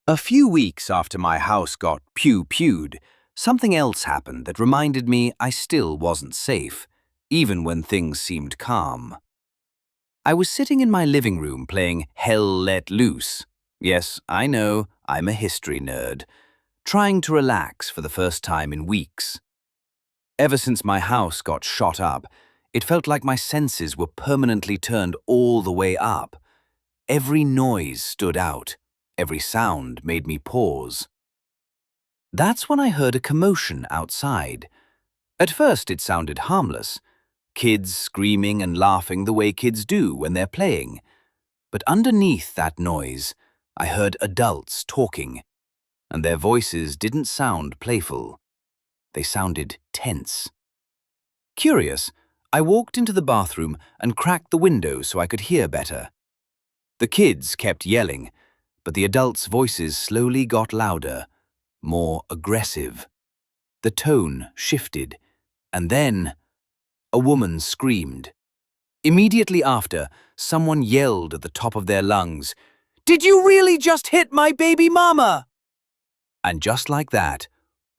A few weeks after my house got pew-pewed, something else happened that reminded me I still wasn't safe, even when things seemed calm. I was sitting in my living room playing Hell Let Loose. Yes, I know, I'm a history nerd, trying to relax for the first time in weeks. Ever since my house got shot up, it felt like my senses were permanently turned all the way up. Every noise stood out. Every sound made me pause. That's when I heard a commotion outside. At first it sounded harmless, kids screaming and laughing the way kids do when they're playing. But underneath that noise, I heard adults talking, and their voices didn't sound playful. They sounded tense. Curious, I walked into the bathroom and cracked the window so I could hear better. The kids kept yelling, but the adults' voices slowly got louder, more aggressive. The tone shifted, and then a woman screamed. Immediately after, someone yelled at the top of their lungs, "Did you really just hit my baby mama?" And just like that,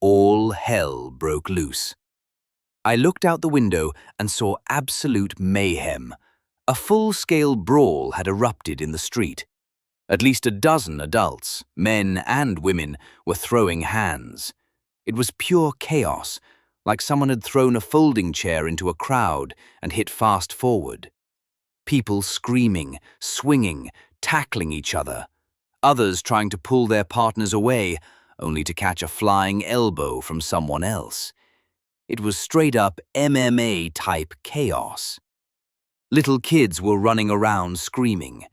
all hell broke loose. I looked out the window and saw absolute mayhem. A full-scale brawl had erupted in the street. At least a dozen adults, men and women, were throwing hands. It was pure chaos, like someone had thrown a folding chair into a crowd and hit fast forward. People screaming, swinging, tackling each other. Others trying to pull their partners away, only to catch a flying elbow from someone else. It was straight-up MMA-type chaos. Little kids were running around screaming.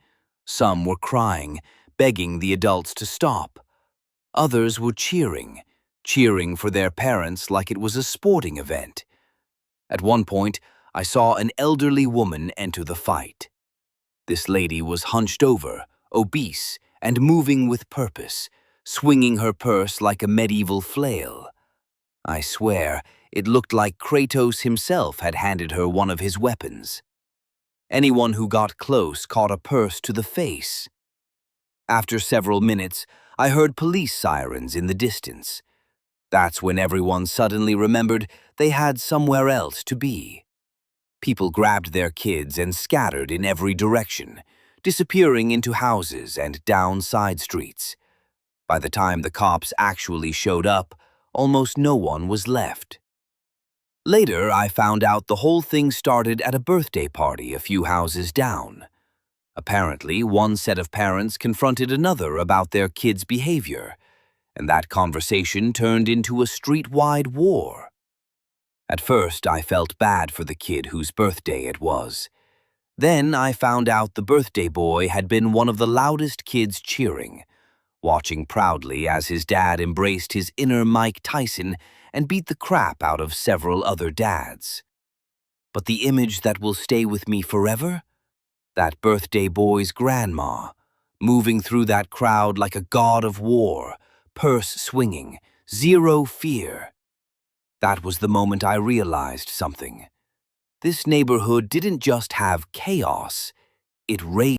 Some were crying, begging the adults to stop. Others were cheering for their parents like it was a sporting event. At one point, I saw an elderly woman enter the fight. This lady was hunched over, obese, and moving with purpose, swinging her purse like a medieval flail. I swear, it looked like Kratos himself had handed her one of his weapons. Anyone who got close caught a purse to the face. After several minutes, I heard police sirens in the distance. That's when everyone suddenly remembered they had somewhere else to be. People grabbed their kids and scattered in every direction, disappearing into houses and down side streets. By the time the cops actually showed up, almost no one was left. Later, I found out the whole thing started at a birthday party a few houses down. Apparently, one set of parents confronted another about their kids' behavior, and that conversation turned into a street-wide war. At first, I felt bad for the kid whose birthday it was. Then I found out the birthday boy had been one of the loudest kids cheering, watching proudly as his dad embraced his inner Mike Tyson and beat the crap out of several other dads. But the image that will stay with me forever? That birthday boy's grandma, moving through that crowd like a god of war, purse swinging, zero fear. That was the moment I realized something. This neighborhood didn't just have chaos, it raged.